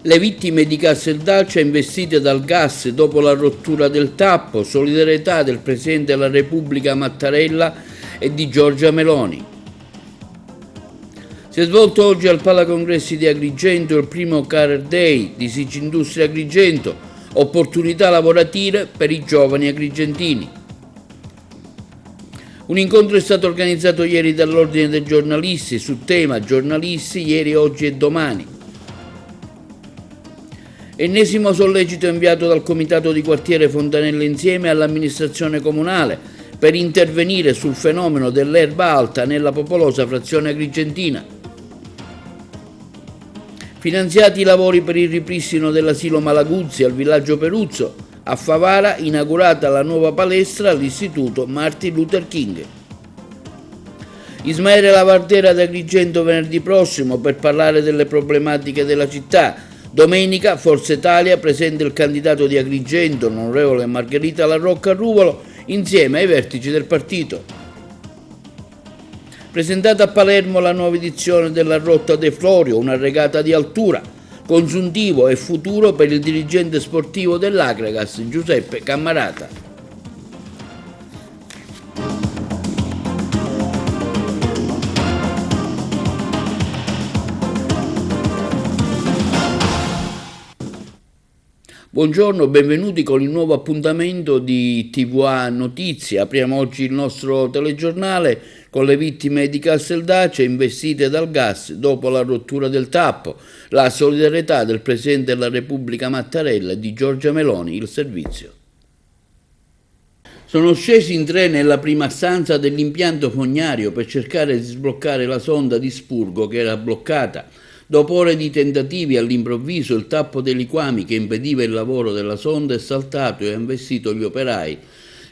Le vittime di Casteldaccia investite dal gas dopo la rottura del tappo, solidarietà del Presidente della Repubblica Mattarella e di Giorgia Meloni. Si è svolto oggi al Palacongressi di Agrigento il primo Career Day di Sigindustria Agrigento, opportunità lavorative per i giovani agrigentini. Un incontro è stato organizzato ieri dall'Ordine dei giornalisti su tema giornalisti ieri, oggi e domani. Ennesimo sollecito inviato dal Comitato di Quartiere Fontanelle Insieme all'amministrazione comunale per intervenire sul fenomeno dell'erba alta nella popolosa frazione agrigentina. Finanziati i lavori per il ripristino dell'asilo Malaguzzi al villaggio Peruzzo, a Favara inaugurata la nuova palestra all'Istituto Martin Luther King. Ismaele Lavardera ad Agrigento venerdì prossimo per parlare delle problematiche della città. Domenica Forza Italia presenta il candidato di Agrigento, l'onorevole Margherita La Rocca Ruvolo, insieme ai vertici del partito. Presentata a Palermo la nuova edizione della Rotta de Florio, una regata di altura, consuntivo e futuro per il dirigente sportivo dell'Agragas, Giuseppe Cammarata. Buongiorno, benvenuti con il nuovo appuntamento di TVA Notizie. Apriamo oggi il nostro telegiornale con le vittime di Casteldaccia investite dal gas dopo la rottura del tappo, la solidarietà del Presidente della Repubblica Mattarella e di Giorgia Meloni, il servizio. Sono scesi in tre nella prima stanza dell'impianto fognario per cercare di sbloccare la sonda di spurgo che era bloccata. Dopo ore di tentativi, all'improvviso il tappo dei liquami che impediva il lavoro della sonda è saltato e ha investito gli operai,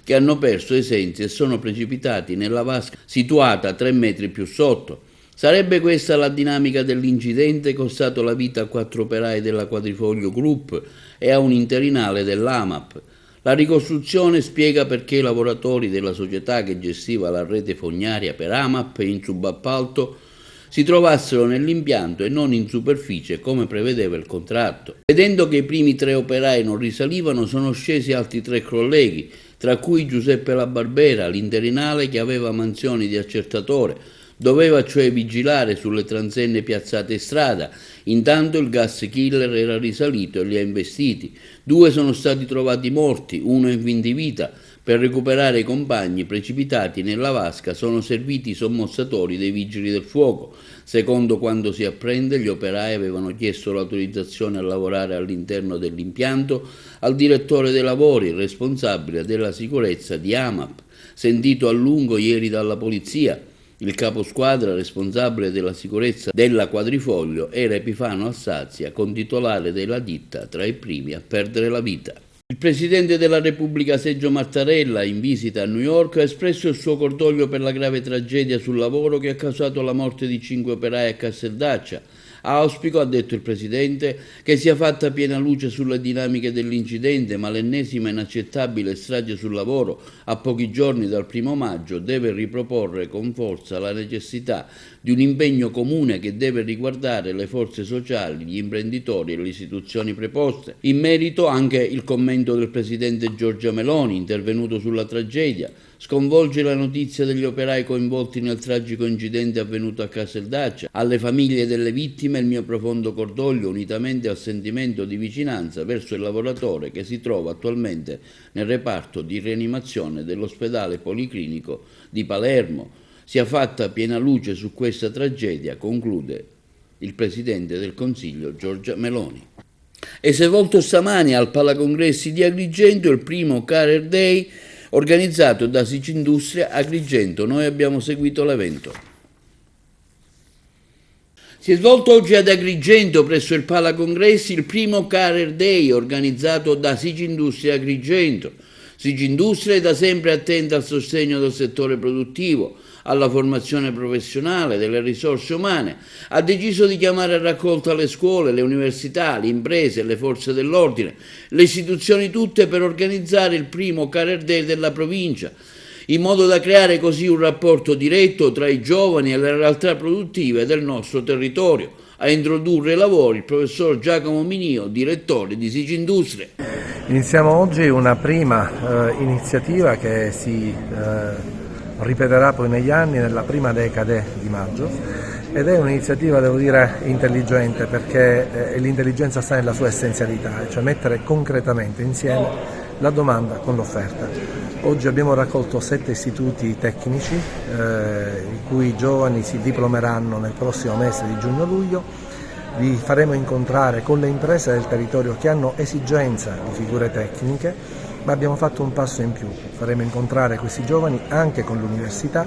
che hanno perso i sensi e sono precipitati nella vasca situata 3 metri più sotto. Sarebbe questa la dinamica dell'incidente costato la vita a 4 operai della Quadrifoglio Group e a un interinale dell'AMAP. La ricostruzione spiega perché i lavoratori della società che gestiva la rete fognaria per AMAP in subappalto si trovassero nell'impianto e non in superficie come prevedeva il contratto. Vedendo che i primi 3 operai non risalivano, sono scesi altri 3 colleghi, tra cui Giuseppe La Barbera, l'interinale che aveva mansioni di accertatore, doveva cioè vigilare sulle transenne piazzate in strada. Intanto il gas killer era risalito e li ha investiti. 2 sono stati trovati morti, 1 in fin di vita. Per recuperare i compagni precipitati nella vasca sono serviti i sommozzatori dei vigili del fuoco. Secondo quanto si apprende, gli operai avevano chiesto l'autorizzazione a lavorare all'interno dell'impianto al direttore dei lavori, il responsabile della sicurezza di AMAP, sentito a lungo ieri dalla polizia. Il caposquadra responsabile della sicurezza della Quadrifoglio era Epifano Alsazia, conditolare della ditta, tra i primi a perdere la vita. Il Presidente della Repubblica Sergio Mattarella, in visita a New York, ha espresso il suo cordoglio per la grave tragedia sul lavoro che ha causato la morte di 5 operai a Casteldaccia. Auspico, ha detto il Presidente, che sia fatta piena luce sulle dinamiche dell'incidente, ma l'ennesima inaccettabile strage sul lavoro, a pochi giorni dal 1° maggio, deve riproporre con forza la necessità di un impegno comune che deve riguardare le forze sociali, gli imprenditori e le istituzioni preposte. In merito anche il commento del Presidente Giorgia Meloni, intervenuto sulla tragedia. Sconvolge la notizia degli operai coinvolti nel tragico incidente avvenuto a Casteldaccia. Alle famiglie delle vittime il mio profondo cordoglio, unitamente al sentimento di vicinanza verso il lavoratore che si trova attualmente nel reparto di rianimazione dell'ospedale policlinico di Palermo. Sia fatta piena luce su questa tragedia, conclude il Presidente del Consiglio Giorgia Meloni. E si è svolto stamani al Palacongressi di Agrigento il primo Career Day organizzato da Sigindustria Agrigento. Noi abbiamo seguito l'evento. Si è svolto oggi ad Agrigento, presso il Palacongressi, il primo Career Day organizzato da Sigindustria Agrigento. Sigindustria è da sempre attenta al sostegno del settore produttivo, alla formazione professionale, delle risorse umane. Ha deciso di chiamare a raccolta le scuole, le università, le imprese, le forze dell'ordine, le istituzioni tutte per organizzare il primo Career Day della provincia, in modo da creare così un rapporto diretto tra i giovani e le realtà produttive del nostro territorio. a introdurre i lavori il professor Giacomo Minio, direttore di Sicindustria. Iniziamo oggi una prima iniziativa che si ripeterà poi negli anni, nella prima decade di maggio, ed è un'iniziativa, devo dire, intelligente, perché l'intelligenza sta nella sua essenzialità, cioè mettere concretamente insieme la domanda con l'offerta. Oggi abbiamo raccolto 7 istituti tecnici, i cui giovani si diplomeranno nel prossimo mese di giugno-luglio. Vi faremo incontrare con le imprese del territorio che hanno esigenza di figure tecniche, ma abbiamo fatto un passo in più. Faremo incontrare questi giovani anche con l'università,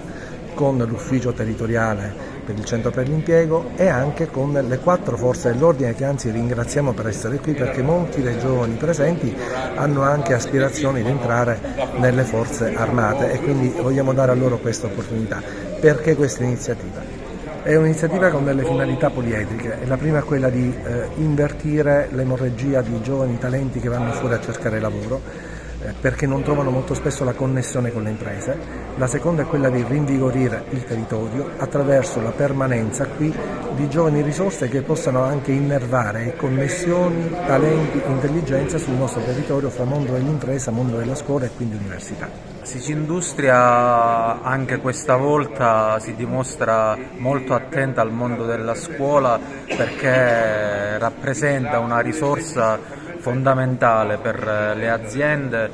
con l'ufficio territoriale per il centro per l'impiego e anche con le 4 forze dell'ordine, che anzi ringraziamo per essere qui, perché molti dei giovani presenti hanno anche aspirazioni di entrare nelle forze armate e quindi vogliamo dare a loro questa opportunità. Perché questa iniziativa? È un'iniziativa con delle finalità poliedriche. La prima è quella di invertire l'emorragia di giovani talenti che vanno fuori a cercare lavoro, perché non trovano molto spesso la connessione con le imprese. La seconda è quella di rinvigorire il territorio attraverso la permanenza qui di giovani risorse che possano anche innervare connessioni, talenti, intelligenza sul nostro territorio fra mondo dell'impresa, mondo della scuola e quindi università. Sicindustria anche questa volta si dimostra molto attenta al mondo della scuola, perché rappresenta una risorsa fondamentale per le aziende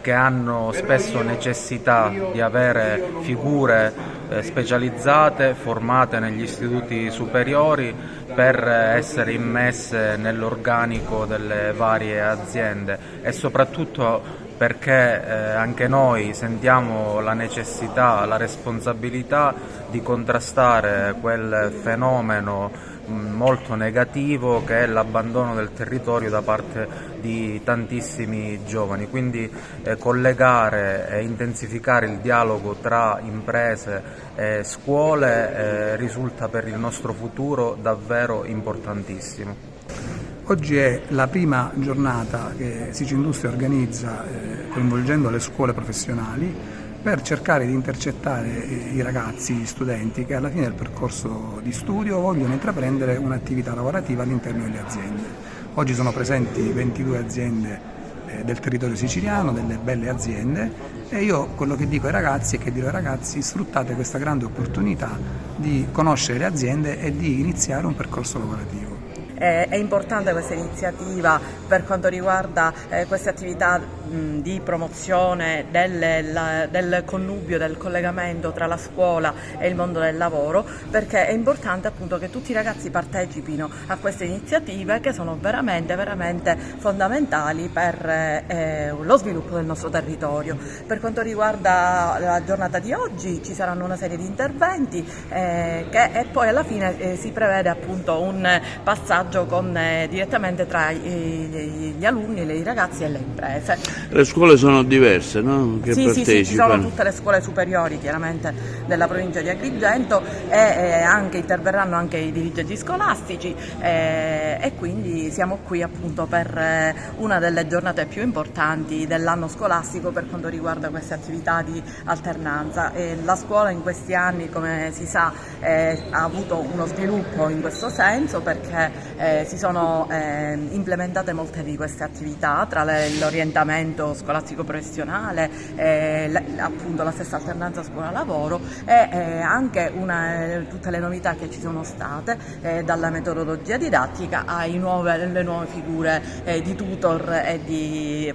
che hanno spesso necessità di avere figure specializzate, formate negli istituti superiori, per essere immesse nell'organico delle varie aziende, e soprattutto perché anche noi sentiamo la necessità, la responsabilità di contrastare quel fenomeno molto negativo che è l'abbandono del territorio da parte di tantissimi giovani. Quindi collegare e intensificare il dialogo tra imprese e scuole risulta per il nostro futuro davvero importantissimo. Oggi è la prima giornata che Sicindustria organizza coinvolgendo le scuole professionali per cercare di intercettare i ragazzi, gli studenti che alla fine del percorso di studio vogliono intraprendere un'attività lavorativa all'interno delle aziende. Oggi sono presenti 22 aziende del territorio siciliano, delle belle aziende, e io quello che dico ai ragazzi è che dirò ai ragazzi: sfruttate questa grande opportunità di conoscere le aziende e di iniziare un percorso lavorativo. È importante questa iniziativa per quanto riguarda queste attività di promozione del connubio, del collegamento tra la scuola e il mondo del lavoro, perché è importante appunto che tutti i ragazzi partecipino a queste iniziative che sono veramente fondamentali per lo sviluppo del nostro territorio. Per quanto riguarda la giornata di oggi ci saranno una serie di interventi e poi alla fine si prevede appunto un passaggio direttamente tra gli alunni, i ragazzi e le imprese. Le scuole sono diverse, no? Che Sì, partecipano. ci sono tutte le scuole superiori chiaramente della provincia di Agrigento e interverranno anche i dirigenti scolastici e quindi siamo qui appunto per una delle giornate più importanti dell'anno scolastico per quanto riguarda queste attività di alternanza. La scuola in questi anni, come si sa, ha avuto uno sviluppo in questo senso, perché si sono implementate molte di queste attività, tra l'orientamento scolastico professionale, appunto la stessa alternanza scuola-lavoro e anche tutte le novità che ci sono state, dalla metodologia didattica alle nuove figure di tutor e di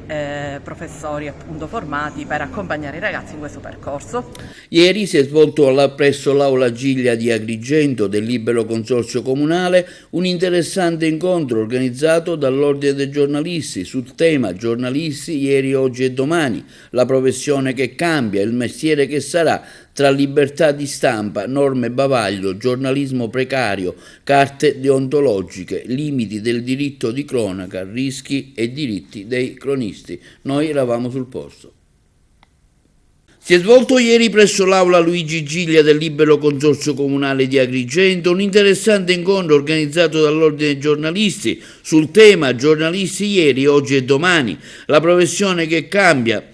professori appunto formati per accompagnare i ragazzi in questo percorso. Ieri si è svolto presso l'Aula Giglia di Agrigento del Libero Consorzio Comunale un interessante incontro organizzato dall'Ordine dei Giornalisti sul tema Giornalisti ieri, oggi e domani, la professione che cambia, il mestiere che sarà, tra libertà di stampa, norme bavaglio, giornalismo precario, carte deontologiche, limiti del diritto di cronaca, rischi e diritti dei cronisti. Noi eravamo sul posto. Si è svolto ieri presso l'Aula Luigi Giglia del Libero Consorzio Comunale di Agrigento un interessante incontro organizzato dall'Ordine dei Giornalisti sul tema Giornalisti ieri, oggi e domani, la professione che cambia,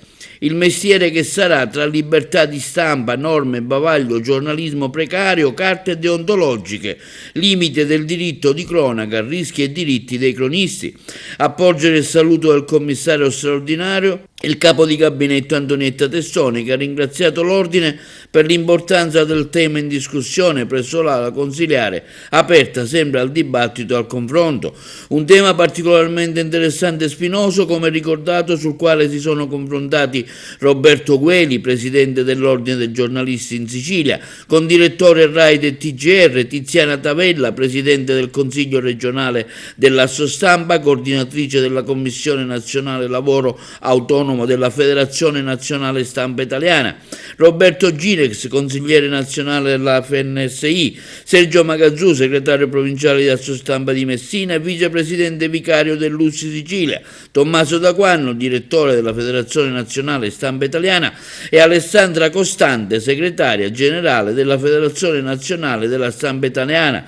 Il mestiere che sarà tra libertà di stampa, norme, bavaglio, giornalismo precario, carte deontologiche, limite del diritto di cronaca, rischi e diritti dei cronisti. Appoggiare il saluto del commissario straordinario il capo di gabinetto Antonietta Testoni, che ha ringraziato l'Ordine per l'importanza del tema in discussione presso l'Aula consiliare, aperta sempre al dibattito e al confronto. Un tema particolarmente interessante e spinoso, come ricordato, sul quale si sono confrontati Roberto Gueli, presidente dell'Ordine dei giornalisti in Sicilia, con direttore RAI del TGR, Tiziana Tavella, presidente del Consiglio regionale dell'Assostampa, coordinatrice della Commissione Nazionale Lavoro Autonomo della Federazione Nazionale Stampa Italiana, Roberto Ginex, consigliere nazionale della FNSI, Sergio Magazzù, segretario provinciale di Assostampa di Messina e vicepresidente vicario dell'USSI Sicilia, Tommaso D'Aquanno, direttore della Federazione Nazionale Stampa Italiana, e Alessandra Costante, segretaria generale della Federazione Nazionale della Stampa Italiana.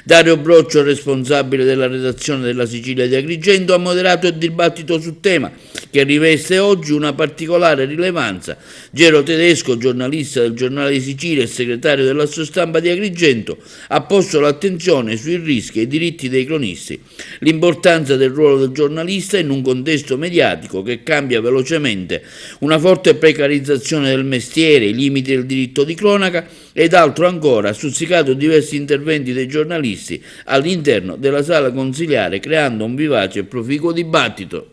Dario Broccio, responsabile della redazione della Sicilia di Agrigento, ha moderato il dibattito sul tema, che riveste oggi una particolare rilevanza. Gero Tedesco, giornalista del Giornale di Sicilia e segretario dell'Assostampa di Agrigento, ha posto l'attenzione sui rischi e i diritti dei cronisti, l'importanza del ruolo del giornalista in un contesto mediatico che cambia velocemente, una forte precarizzazione del mestiere, i limiti del diritto di cronaca ed altro ancora. Ha stuzzicato diversi interventi dei giornalisti all'interno della sala consiliare, creando un vivace e proficuo dibattito.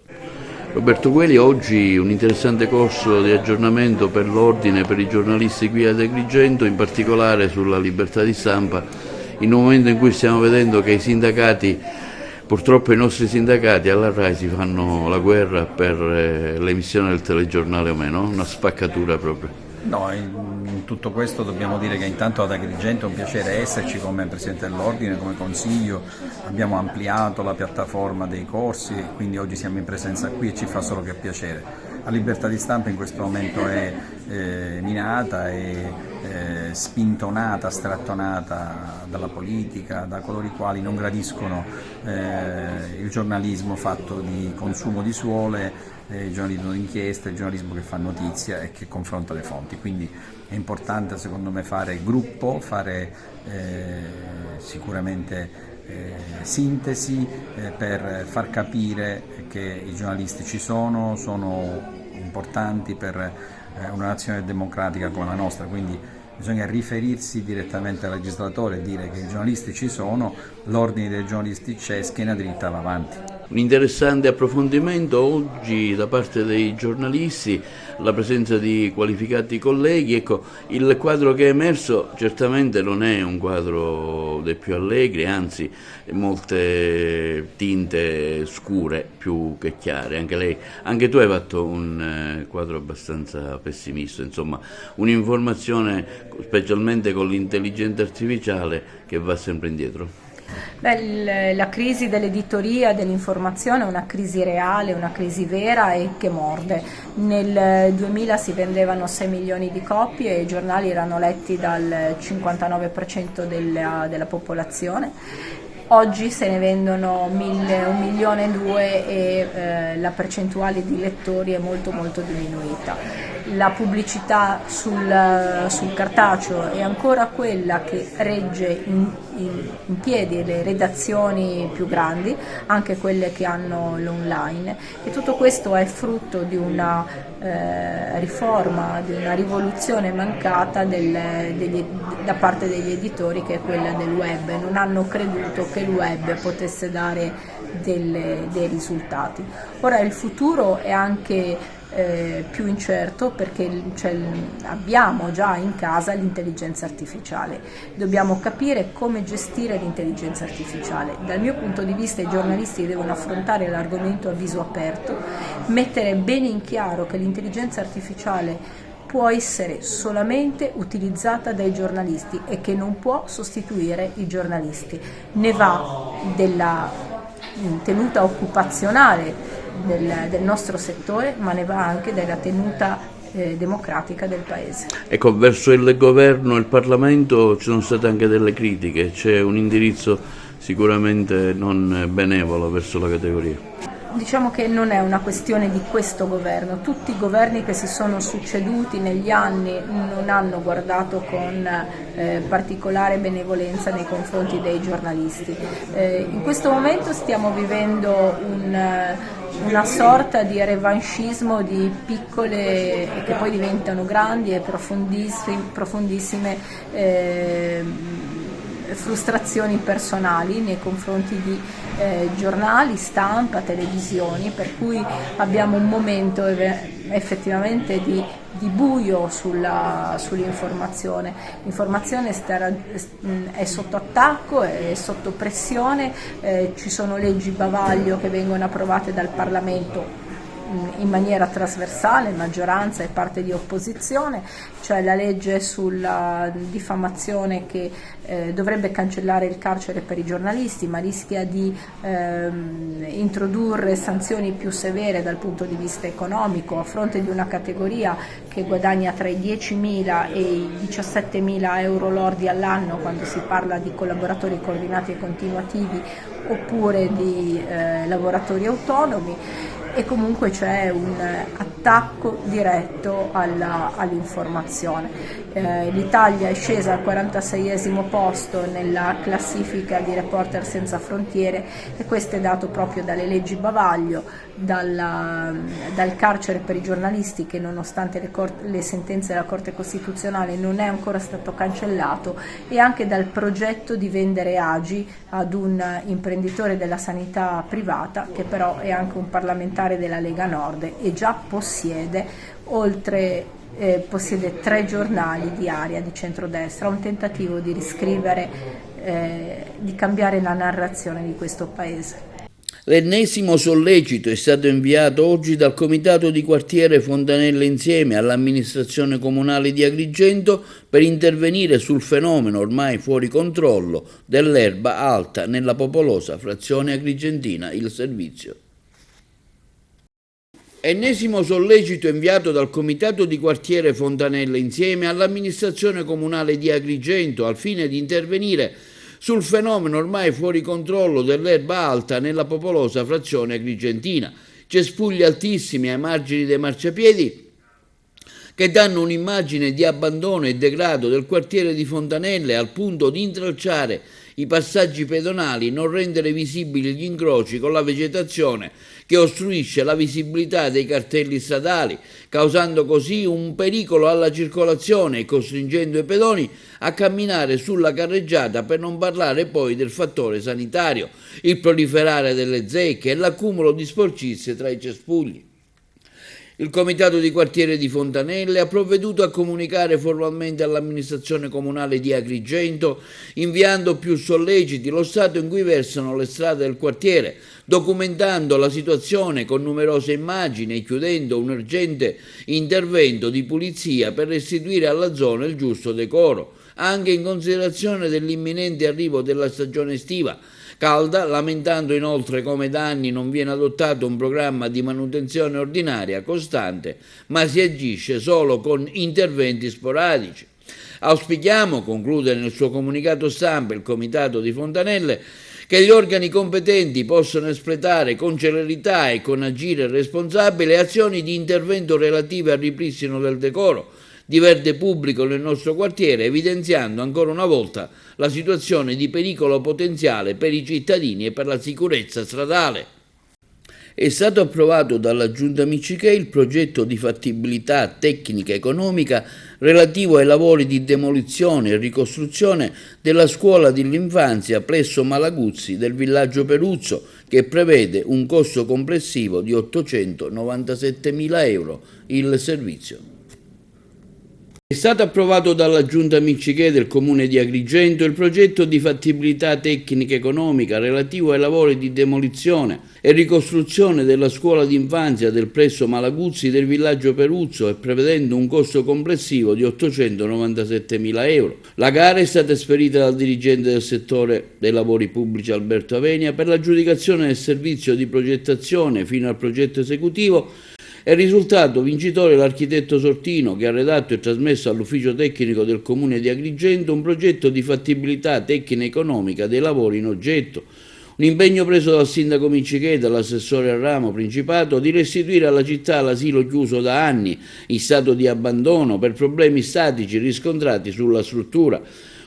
Roberto Gueli, oggi un interessante corso di aggiornamento per l'Ordine, per i giornalisti qui ad Agrigento, in particolare sulla libertà di stampa, in un momento in cui stiamo vedendo che i sindacati, purtroppo i nostri sindacati alla RAI, si fanno la guerra per l'emissione del telegiornale o meno, una spaccatura proprio. No, in tutto questo dobbiamo dire che intanto ad Agrigento è un piacere esserci come Presidente dell'Ordine, come Consiglio, abbiamo ampliato la piattaforma dei corsi, quindi oggi siamo in presenza qui e ci fa solo che piacere. La libertà di stampa in questo momento è minata, è spintonata, strattonata dalla politica, da coloro i quali non gradiscono il giornalismo fatto di consumo di suole, il giornalismo d'inchiesta, il giornalismo che fa notizia e che confronta le fonti. Quindi è importante secondo me fare gruppo, fare sicuramente sintesi per far capire che i giornalisti ci sono importanti per una nazione democratica come la nostra, quindi bisogna riferirsi direttamente al legislatore e dire che i giornalisti ci sono, l'Ordine dei giornalisti c'è, schiena dritta va avanti. Un interessante approfondimento oggi da parte dei giornalisti, la presenza di qualificati colleghi. Ecco, il quadro che è emerso certamente non è un quadro dei più allegri, anzi molte tinte scure più che chiare. Anche tu hai fatto un quadro abbastanza pessimista, insomma, un'informazione specialmente con l'intelligenza artificiale che va sempre indietro. La crisi dell'editoria, dell'informazione è una crisi reale, una crisi vera e che morde. Nel 2000 si vendevano 6 milioni di copie e i giornali erano letti dal 59% della popolazione. Oggi se ne vendono 1,2 milioni e la percentuale di lettori è molto diminuita. La pubblicità sul cartaceo è ancora quella che regge in piedi le redazioni più grandi, anche quelle che hanno l'online, e tutto questo è frutto di una riforma, di una rivoluzione mancata da parte degli editori, che è quella del web. Non hanno creduto che il web potesse dare dei risultati. Ora il futuro è anche più incerto, perché abbiamo già in casa l'intelligenza artificiale. Dobbiamo capire come gestire l'intelligenza artificiale. Dal mio punto di vista i giornalisti devono affrontare l'argomento a viso aperto, mettere bene in chiaro che l'intelligenza artificiale può essere solamente utilizzata dai giornalisti e che non può sostituire i giornalisti. Ne va della tenuta occupazionale del nostro settore, ma ne va anche della tenuta democratica del Paese. Ecco, verso il governo e il Parlamento ci sono state anche delle critiche, c'è un indirizzo sicuramente non benevolo verso la categoria. Diciamo che non è una questione di questo governo, tutti i governi che si sono succeduti negli anni non hanno guardato con particolare benevolenza nei confronti dei giornalisti. In questo momento stiamo vivendo una sorta di revanchismo di piccole che poi diventano grandi e profondissime frustrazioni personali nei confronti di giornali, stampa, televisioni, per cui abbiamo un momento effettivamente di buio sull'informazione. L'informazione è sotto attacco, è sotto pressione, ci sono leggi bavaglio che vengono approvate dal Parlamento in maniera trasversale, maggioranza e parte di opposizione, cioè la legge sulla diffamazione che dovrebbe cancellare il carcere per i giornalisti, ma rischia di introdurre sanzioni più severe dal punto di vista economico a fronte di una categoria che guadagna tra i 10.000 e i 17.000 euro lordi all'anno quando si parla di collaboratori coordinati e continuativi oppure di lavoratori autonomi. E comunque c'è un attacco diretto all'informazione. L'Italia è scesa al 46esimo posto nella classifica di Reporter Senza Frontiere e questo è dato proprio dalle leggi bavaglio, dal carcere per i giornalisti che nonostante le sentenze della Corte Costituzionale non è ancora stato cancellato, e anche dal progetto di vendere Agi ad un imprenditore della sanità privata che però è anche un parlamentare della Lega Nord e già possiede 3 giornali di area di centrodestra, un tentativo di riscrivere, di cambiare la narrazione di questo paese. L'ennesimo sollecito è stato inviato oggi dal Comitato di Quartiere Fontanelle Insieme all'amministrazione comunale di Agrigento per intervenire sul fenomeno ormai fuori controllo dell'erba alta nella popolosa frazione agrigentina Il Servizio. Ennesimo sollecito inviato dal Comitato di Quartiere Fontanelle Insieme all'amministrazione comunale di Agrigento al fine di intervenire sul fenomeno ormai fuori controllo dell'erba alta nella popolosa frazione agrigentina. Cespugli altissimi ai margini dei marciapiedi che danno un'immagine di abbandono e degrado del quartiere di Fontanelle al punto di intralciare i passaggi pedonali, non rendere visibili gli incroci con la vegetazione che ostruisce la visibilità dei cartelli stradali, causando così un pericolo alla circolazione e costringendo i pedoni a camminare sulla carreggiata, per non parlare poi del fattore sanitario, il proliferare delle zecche e l'accumulo di sporcizie tra i cespugli. Il Comitato di Quartiere di Fontanelle ha provveduto a comunicare formalmente all'amministrazione comunale di Agrigento, inviando più solleciti lo stato in cui versano le strade del quartiere, documentando la situazione con numerose immagini e chiudendo un urgente intervento di pulizia per restituire alla zona il giusto decoro, anche in considerazione dell'imminente arrivo della stagione estiva calda, lamentando inoltre come da anni non viene adottato un programma di manutenzione ordinaria costante, ma si agisce solo con interventi sporadici. Auspichiamo, conclude nel suo comunicato stampa il Comitato di Fontanelle, che gli organi competenti possano espletare con celerità e con agire responsabile azioni di intervento relative al ripristino del decoro di verde pubblico nel nostro quartiere, evidenziando ancora una volta la situazione di pericolo potenziale per i cittadini e per la sicurezza stradale. È stato approvato dalla Giunta Miccichè il progetto di fattibilità tecnica e economica relativo ai lavori di demolizione e ricostruzione della scuola dell'infanzia presso Malaguzzi del villaggio Peruzzo, che prevede un costo complessivo di 897.000 euro il servizio. È stato approvato dalla Giunta Miccichè del Comune di Agrigento il progetto di fattibilità tecnica economica relativo ai lavori di demolizione e ricostruzione della scuola d'infanzia del presso Malaguzzi del villaggio Peruzzo e prevedendo un costo complessivo di 897.000 euro. La gara è stata esperita dal dirigente del settore dei lavori pubblici Alberto Avenia per l'aggiudicazione del servizio di progettazione fino al progetto esecutivo. È risultato vincitore l'architetto Sortino, che ha redatto e trasmesso all'ufficio tecnico del Comune di Agrigento un progetto di fattibilità tecnica e economica dei lavori in oggetto, Un impegno preso dal sindaco Mincichè e dall'assessore al ramo Principato di restituire alla città l'asilo chiuso da anni in stato di abbandono per problemi statici riscontrati sulla struttura.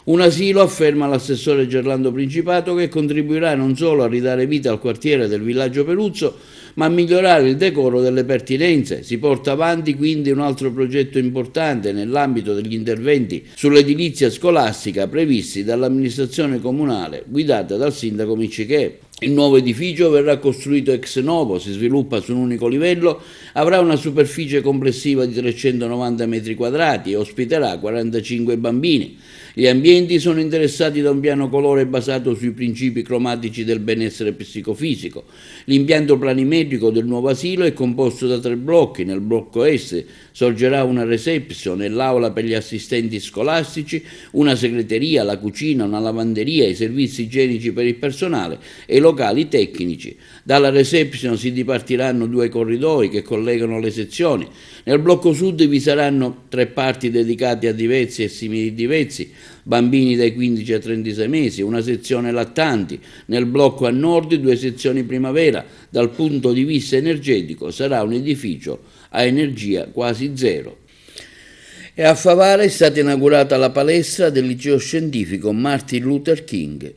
Un asilo, afferma l'assessore Gerlando Principato, che contribuirà non solo a ridare vita al quartiere del villaggio Peruzzo, ma a migliorare il decoro delle pertinenze. Si porta avanti quindi un altro progetto importante nell'ambito degli interventi sull'edilizia scolastica previsti dall'amministrazione comunale guidata dal sindaco Mincichè. Il nuovo edificio verrà costruito ex novo, si sviluppa su un unico livello, avrà una superficie complessiva di 390 metri quadrati e ospiterà 45 bambini. Gli ambienti sono interessati da un piano colore basato sui principi cromatici del benessere psicofisico. L'impianto planimetrico del nuovo asilo è composto da 3 blocchi. Nel blocco est sorgerà una reception e l'aula per gli assistenti scolastici, una segreteria, la cucina, una lavanderia, i servizi igienici per il personale e i locali tecnici. Dalla reception si dipartiranno 2 corridoi che collegano le sezioni. Nel blocco sud vi saranno 3 parti dedicate a divezzi e simili divezzi, bambini dai 15 ai 36 mesi, una sezione lattanti. Nel blocco a nord 2 sezioni primavera. Dal punto di vista energetico sarà un edificio a energia quasi zero. E a Favara è stata inaugurata la palestra del liceo scientifico Martin Luther King.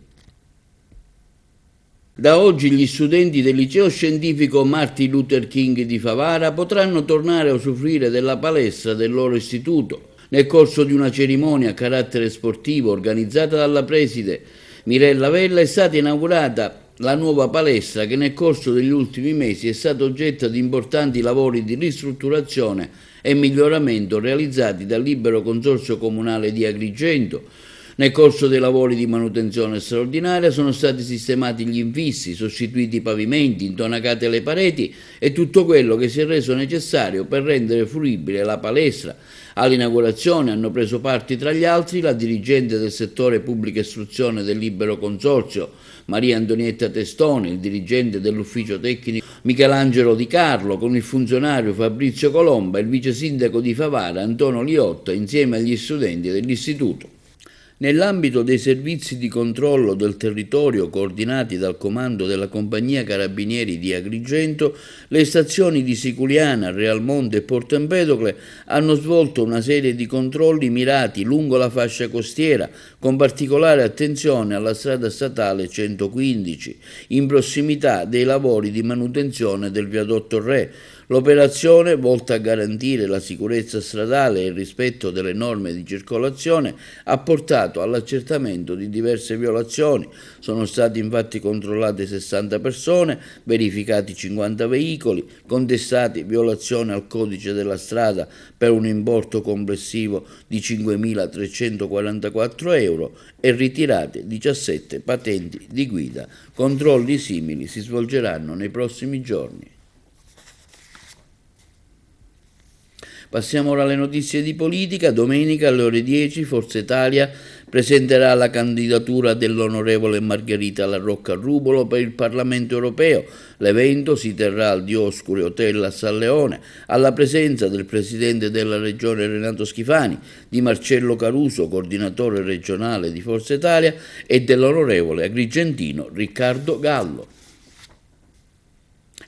Da oggi gli studenti del liceo scientifico Martin Luther King di Favara potranno tornare a usufruire della palestra del loro istituto. Nel corso di una cerimonia a carattere sportivo organizzata dalla preside Mirella Vella è stata inaugurata la nuova palestra che nel corso degli ultimi mesi è stata oggetto di importanti lavori di ristrutturazione e miglioramento realizzati dal Libero Consorzio Comunale di Agrigento. Nel corso dei lavori di manutenzione straordinaria sono stati sistemati gli infissi, sostituiti i pavimenti, intonacate le pareti e tutto quello che si è reso necessario per rendere fruibile la palestra. All'inaugurazione hanno preso parte tra gli altri la dirigente del settore pubblica istruzione del Libero Consorzio Maria Antonietta Testone, il dirigente dell'ufficio tecnico Michelangelo Di Carlo, con il funzionario Fabrizio Colomba e il vice sindaco di Favara Antonio Liotta insieme agli studenti dell'istituto. Nell'ambito dei servizi di controllo del territorio coordinati dal comando della Compagnia Carabinieri di Agrigento, le stazioni di Siculiana, Realmonte e Porto Empedocle hanno svolto una serie di controlli mirati lungo la fascia costiera, con particolare attenzione alla strada statale 115, in prossimità dei lavori di manutenzione del viadotto Re. L'operazione, volta a garantire la sicurezza stradale e il rispetto delle norme di circolazione, ha portato all'accertamento di diverse violazioni. Sono state infatti controllate 60 persone, verificati 50 veicoli, contestati violazioni al codice della strada per un importo complessivo di 5.344 euro e ritirate 17 patenti di guida. Controlli simili si svolgeranno nei prossimi giorni. Passiamo ora alle notizie di politica. Domenica alle ore 10 Forza Italia presenterà la candidatura dell'onorevole Margherita La Rocca Rubolo per il Parlamento europeo. L'evento si terrà al Dioscuri Hotel a San Leone, alla presenza del presidente della regione Renato Schifani, di Marcello Caruso, coordinatore regionale di Forza Italia, e dell'onorevole agrigentino Riccardo Gallo.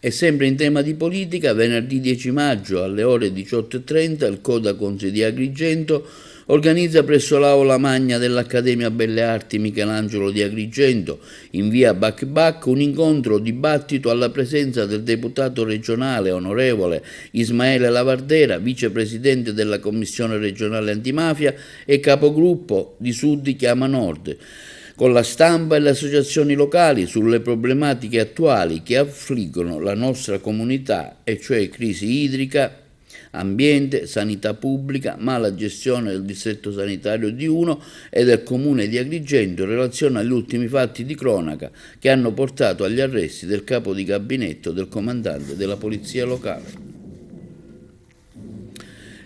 E sempre in tema di politica, venerdì 10 maggio alle ore 18:30 il Codacons di Agrigento organizza presso l'Aula Magna dell'Accademia Belle Arti Michelangelo di Agrigento, in via Bacbac, un incontro dibattito alla presenza del deputato regionale onorevole Ismaele Lavardera, vicepresidente della Commissione regionale antimafia e capogruppo di Sud Chiama Nord, con la stampa e le associazioni locali sulle problematiche attuali che affliggono la nostra comunità, e cioè crisi idrica, ambiente, sanità pubblica, mala gestione del distretto sanitario di Uno e del comune di Agrigento in relazione agli ultimi fatti di cronaca che hanno portato agli arresti del capo di gabinetto del comandante della polizia locale.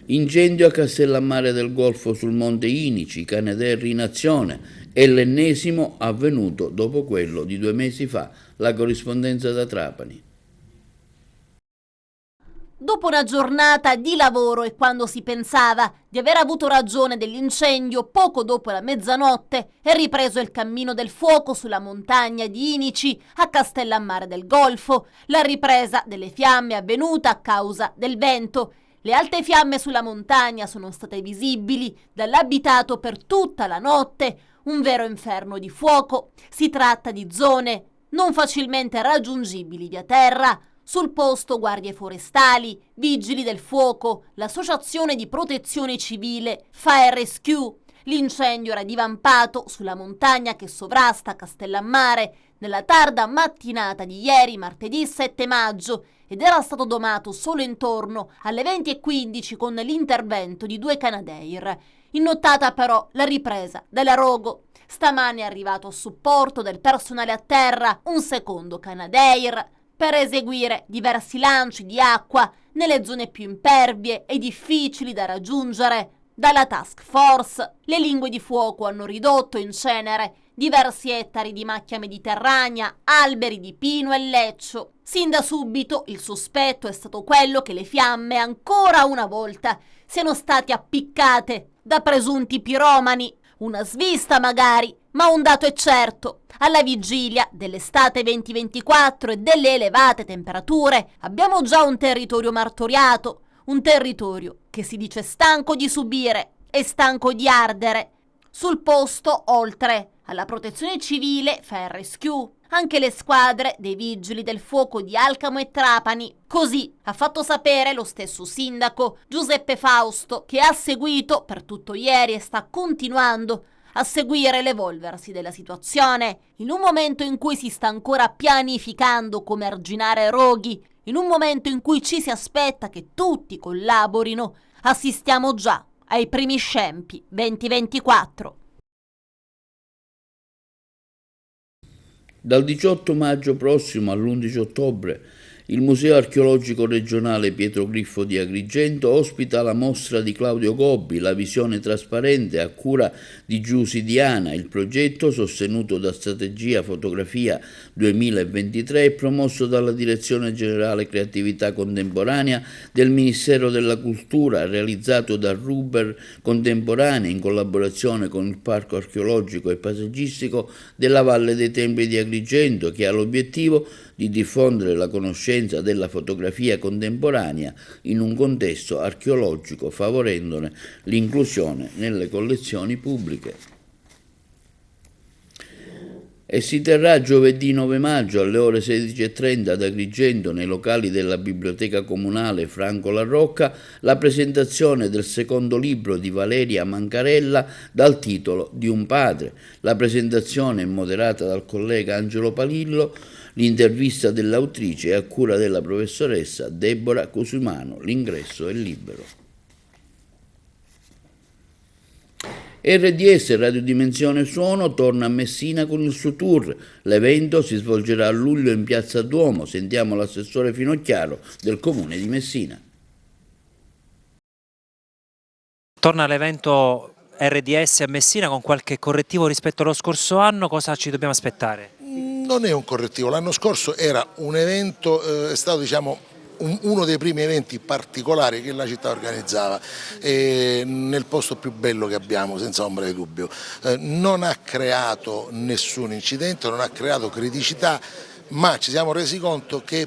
Incendio a Castellammare del Golfo sul Monte Inici, Caneterri in azione. È l'ennesimo avvenuto dopo quello di 2 mesi fa. La corrispondenza da Trapani. Dopo una giornata di lavoro e quando si pensava di aver avuto ragione dell'incendio, poco dopo la mezzanotte è ripreso il cammino del fuoco sulla montagna di Inici a Castellammare del Golfo. La ripresa delle fiamme è avvenuta a causa del vento. Le alte fiamme sulla montagna sono state visibili dall'abitato per tutta la notte, un vero inferno di fuoco. Si tratta di zone non facilmente raggiungibili via terra. Sul posto guardie forestali, vigili del fuoco, l'associazione di protezione civile Fire Rescue. L'incendio era divampato sulla montagna che sovrasta Castellammare nella tarda mattinata di ieri, martedì 7 maggio, ed era stato domato solo intorno alle 20:15 con l'intervento di 2 Canadair. In nottata però la ripresa della Rogo. Stamane è arrivato a supporto del personale a terra un secondo Canadair per eseguire diversi lanci di acqua nelle zone più impervie e difficili da raggiungere dalla task force. Le lingue di fuoco hanno ridotto in cenere diversi ettari di macchia mediterranea, alberi di pino e leccio. Sin da subito il sospetto è stato quello che le fiamme ancora una volta siano state appiccate da presunti piromani. Una svista magari, ma un dato è certo. Alla vigilia dell'estate 2024 e delle elevate temperature abbiamo già un territorio martoriato, un territorio che si dice stanco di subire e stanco di ardere. Sul posto, oltre alla protezione civile, Fire Rescue, anche le squadre dei vigili del fuoco di Alcamo e Trapani. Così ha fatto sapere lo stesso sindaco Giuseppe Fausto, che ha seguito per tutto ieri e sta continuando a seguire l'evolversi della situazione. In un momento in cui si sta ancora pianificando come arginare roghi, in un momento in cui ci si aspetta che tutti collaborino, assistiamo già ai primi scempi 2024. Dal 18 maggio prossimo all'11 ottobre il Museo Archeologico Regionale Pietro Griffo di Agrigento ospita la mostra di Claudio Gobbi, La visione trasparente, a cura di Giusy Diana. Il progetto, sostenuto da Strategia Fotografia 2023 e promosso dalla Direzione Generale Creatività Contemporanea del Ministero della Cultura, realizzato da Ruber Contemporanea in collaborazione con il Parco Archeologico e Paesaggistico della Valle dei Templi di Agrigento, che ha l'obiettivo di diffondere la conoscenza della fotografia contemporanea in un contesto archeologico, favorendone l'inclusione nelle collezioni pubbliche. E si terrà giovedì 9 maggio alle ore 16:30 ad Agrigento, nei locali della Biblioteca Comunale Franco La Rocca, la presentazione del secondo libro di Valeria Mancarella dal titolo Di un padre. La presentazione è moderata dal collega Angelo Palillo. L'intervista dell'autrice è a cura della professoressa Deborah Cosumano. L'ingresso è libero. RDS Radio Dimensione Suono torna a Messina con il suo tour. L'evento si svolgerà a luglio in Piazza Duomo. Sentiamo l'assessore Finocchiaro del Comune di Messina. Torna l'evento RDS a Messina con qualche correttivo rispetto allo scorso anno. Cosa ci dobbiamo aspettare? Non è un correttivo, l'anno scorso era un evento, è stato uno dei primi eventi particolari che la città organizzava, nel posto più bello che abbiamo, senza ombra di dubbio. Non ha creato nessun incidente, non ha creato criticità, ma ci siamo resi conto che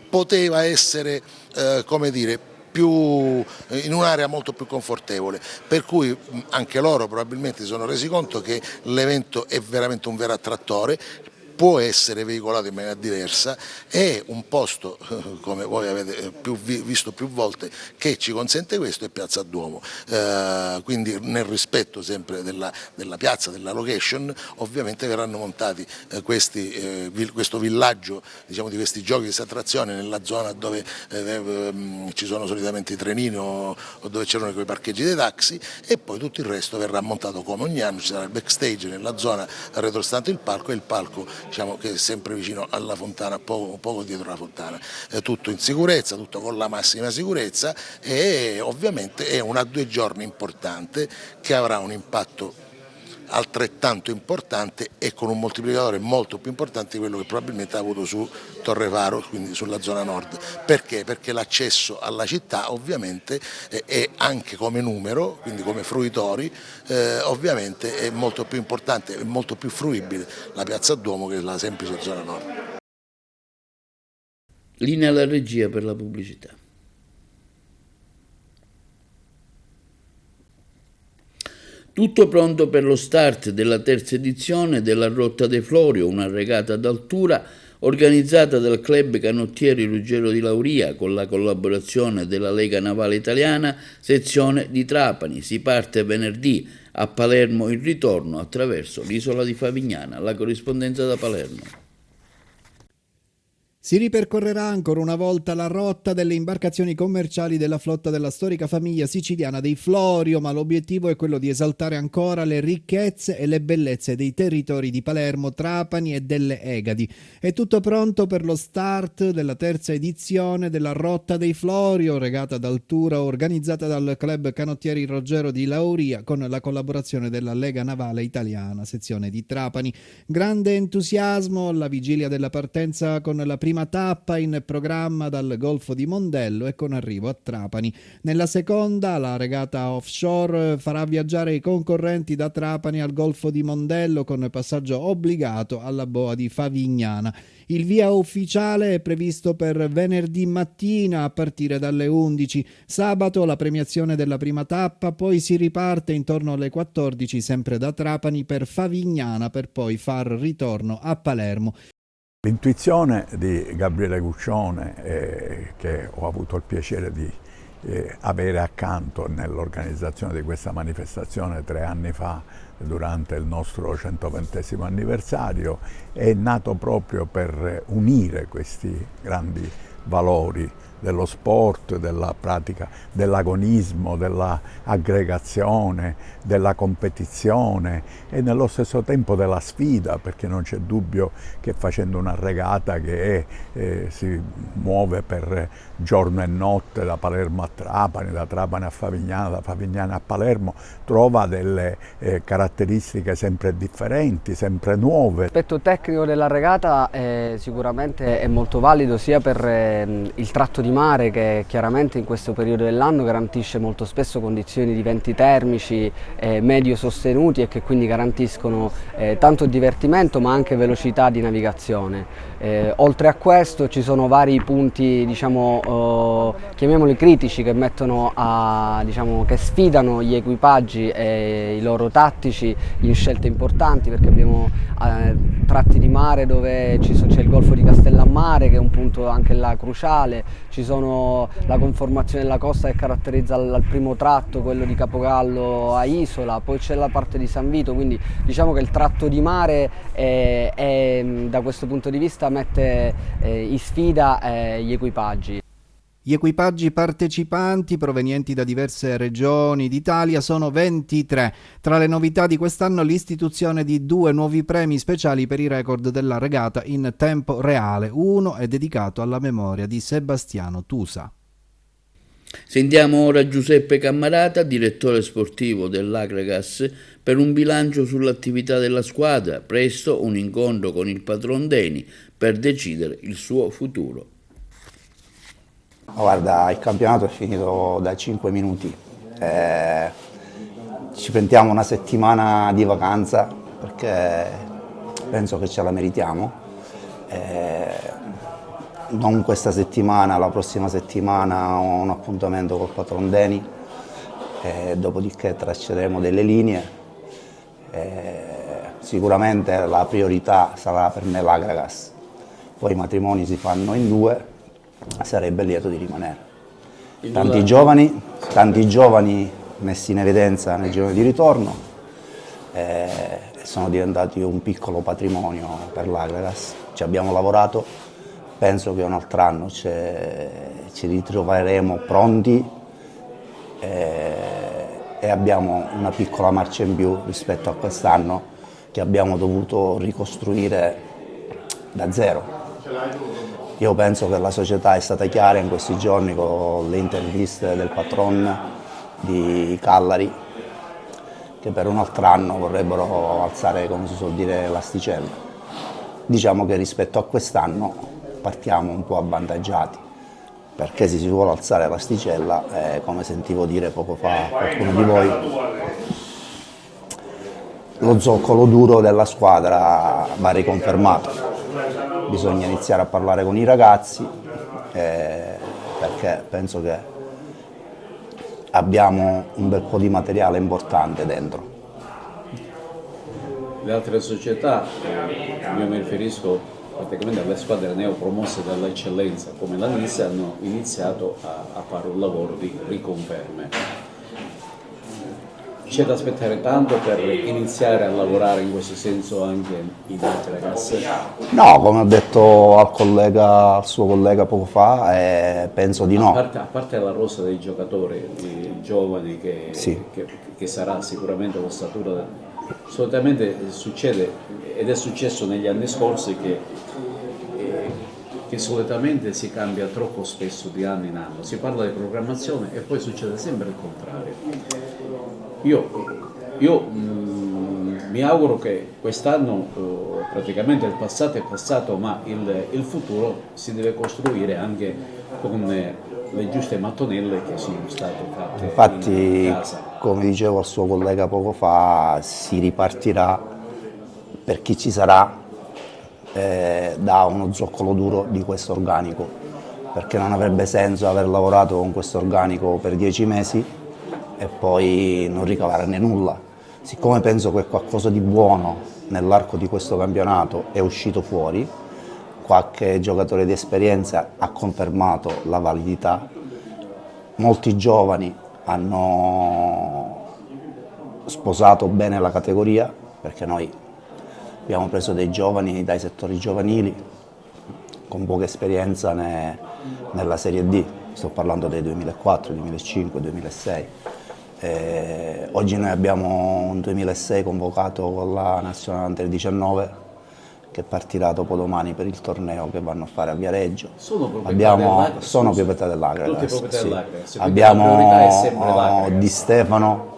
poteva essere, in un'area molto più confortevole, per cui anche loro probabilmente si sono resi conto che l'evento è veramente un vero attrattore, può essere veicolato in maniera diversa, è un posto, come voi avete visto più volte, che ci consente questo, è Piazza Duomo, quindi nel rispetto sempre della piazza, della location, ovviamente verranno montati questo villaggio, diciamo, di questi giochi, queste attrazioni nella zona dove ci sono solitamente i trenini o dove c'erano quei parcheggi dei taxi, e poi tutto il resto verrà montato come ogni anno. Ci sarà il backstage nella zona retrostante il palco, e il palco, diciamo, che è sempre vicino alla fontana, poco dietro la fontana, tutto in sicurezza, tutto con la massima sicurezza, e ovviamente è una 2 giorni importante che avrà un impatto altrettanto importante e con un moltiplicatore molto più importante di quello che probabilmente ha avuto su Torrefaro, quindi sulla zona nord. Perché? Perché l'accesso alla città ovviamente è anche come numero, quindi come fruitori, ovviamente è molto più importante e molto più fruibile la Piazza Duomo che la semplice zona nord. Linea alla regia per la pubblicità. Tutto pronto per lo start della terza edizione della Rotta dei Florio, una regata d'altura organizzata dal Club Canottieri Ruggero di Lauria con la collaborazione della Lega Navale Italiana, sezione di Trapani. Si parte venerdì, a Palermo il ritorno attraverso l'isola di Favignana. La corrispondenza da Palermo. Si ripercorrerà ancora una volta la rotta delle imbarcazioni commerciali della flotta della storica famiglia siciliana dei Florio, ma l'obiettivo è quello di esaltare ancora le ricchezze e le bellezze dei territori di Palermo, Trapani e delle Egadi. È tutto pronto per lo start della terza edizione della Rotta dei Florio, regata d'altura organizzata dal Club Canottieri Ruggero di Lauria con la collaborazione della Lega Navale Italiana, sezione di Trapani. Grande entusiasmo alla vigilia della partenza con la prima tappa in programma dal Golfo di Mondello e con arrivo a Trapani. Nella seconda, la regata offshore farà viaggiare i concorrenti da Trapani al Golfo di Mondello con passaggio obbligato alla boa di Favignana. Il via ufficiale è previsto per venerdì mattina a partire dalle 11. Sabato la premiazione della prima tappa, poi si riparte intorno alle 14 sempre da Trapani per Favignana per poi far ritorno a Palermo. L'intuizione di Gabriele Guccione, che ho avuto il piacere di avere accanto nell'organizzazione di questa manifestazione 3 anni fa durante il nostro 120° anniversario, è nato proprio per unire questi grandi valori dello sport, della pratica, dell'agonismo, dell'aggregazione, della competizione e nello stesso tempo della sfida, perché non c'è dubbio che facendo una regata che si muove per giorno e notte da Palermo a Trapani, da Trapani a Favignana, da Favignana a Palermo, trova delle caratteristiche sempre differenti, sempre nuove. L'aspetto tecnico della regata sicuramente è molto valido sia per il tratto di mare, che chiaramente in questo periodo dell'anno garantisce molto spesso condizioni di venti termici medio sostenuti e che quindi garantiscono tanto divertimento ma anche velocità di navigazione. Oltre a questo ci sono vari punti, diciamo, chiamiamoli critici, che mettono che sfidano gli equipaggi e i loro tattici in scelte importanti, perché abbiamo tratti di mare dove c'è il Golfo di Castellammare, che è un punto anche là cruciale, ci sono la conformazione della costa che caratterizza il primo tratto, quello di Capogallo a Isola, poi c'è la parte di San Vito, quindi diciamo che il tratto di mare da questo punto di vista mette in sfida gli equipaggi. Gli equipaggi partecipanti provenienti da diverse regioni d'Italia sono 23. Tra le novità di quest'anno l'istituzione di 2 nuovi premi speciali per i record della regata in tempo reale. Uno è dedicato alla memoria di Sebastiano Tusa. Sentiamo ora Giuseppe Cammarata, direttore sportivo dell'Agragas, per un bilancio sull'attività della squadra. Presto un incontro con il patron Deni per decidere il suo futuro. Guarda, il campionato è finito da 5 minuti, ci prendiamo una settimana di vacanza perché penso che ce la meritiamo, non questa settimana, la prossima settimana ho un appuntamento col patron Deni, dopodiché tracceremo delle linee, sicuramente la priorità sarà per me l'Agragas, poi i matrimoni si fanno in 2. Sarebbe lieto di rimanere. Tanti giovani messi in evidenza nel girone di ritorno sono diventati un piccolo patrimonio per l'Agragas. Ci abbiamo lavorato, penso che un altro anno ci ritroveremo pronti e abbiamo una piccola marcia in più rispetto a quest'anno che abbiamo dovuto ricostruire da zero. Io penso che la società è stata chiara in questi giorni con le interviste del patron di Cagliari, che per un altro anno vorrebbero alzare, come si suol dire, l'asticella. Diciamo che rispetto a quest'anno partiamo un po' avvantaggiati, perché se si vuole alzare l'asticella, come sentivo dire poco fa qualcuno di voi, lo zoccolo duro della squadra va riconfermato. Bisogna iniziare a parlare con i ragazzi, perché penso che abbiamo un bel po' di materiale importante dentro. Le altre società, io mi riferisco praticamente alle squadre neopromosse dall'eccellenza come la Nizza, hanno iniziato a fare un lavoro di riconferme. C'è da aspettare tanto per iniziare a lavorare in questo senso anche in altre ragazze? No, come ho detto al suo collega poco fa, penso di no. A parte la rosa dei giocatori giovani che, sì, che sarà sicuramente l'ossatura, solitamente succede, ed è successo negli anni scorsi, che solitamente si cambia troppo spesso di anno in anno. Si parla di programmazione e poi succede sempre il contrario. Io mi auguro che quest'anno, praticamente il passato è passato, ma il futuro si deve costruire anche con le giuste mattonelle che sono state fatte. Infatti, in casa. Come dicevo al suo collega poco fa, si ripartirà, per chi ci sarà, da uno zoccolo duro di questo organico, perché non avrebbe senso aver lavorato con questo organico per 10 mesi e poi non ricavarne nulla. Siccome penso che qualcosa di buono nell'arco di questo campionato è uscito fuori, qualche giocatore di esperienza ha confermato la validità, molti giovani hanno sposato bene la categoria, perché noi abbiamo preso dei giovani dai settori giovanili con poca esperienza nella Serie D, sto parlando dei 2004, 2005, 2006. Oggi noi abbiamo un 2006 convocato con la Nazionale Under 19 che partirà dopodomani per il torneo che vanno a fare a Viareggio. Sono proprietà dell'Agragas. Sì. Abbiamo Di Stefano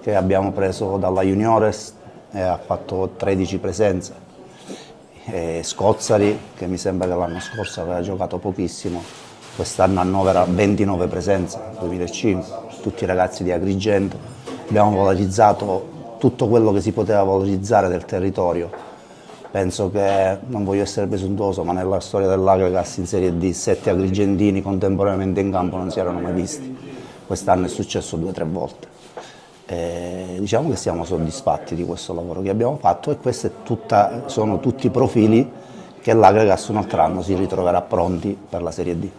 che abbiamo preso dalla Juniores e ha fatto 13 presenze. Scozzari, che mi sembra che l'anno scorso aveva giocato pochissimo, quest'anno annovera 29 presenze, 2005. Tutti i ragazzi di Agrigento. Abbiamo valorizzato tutto quello che si poteva valorizzare del territorio. Penso che, non voglio essere presuntuoso, ma nella storia dell'Agragas in Serie D 7 agrigentini contemporaneamente in campo non si erano mai visti. Quest'anno è successo 2 o 3 volte. Diciamo che siamo soddisfatti di questo lavoro che abbiamo fatto, e questi sono tutti profili che l'Agragas un altro anno si ritroverà pronti per la Serie D.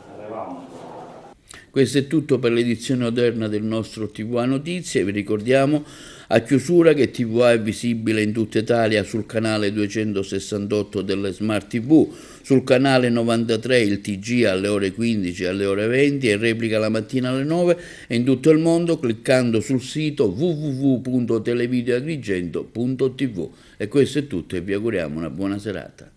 Questo è tutto per l'edizione odierna del nostro TVA Notizie. Vi ricordiamo a chiusura che TVA è visibile in tutta Italia sul canale 268 delle Smart TV, sul canale 93 il TG alle ore 15 e alle ore 20 e replica la mattina alle 9, e in tutto il mondo cliccando sul sito www.televideoagrigento.tv. E questo è tutto e vi auguriamo una buona serata.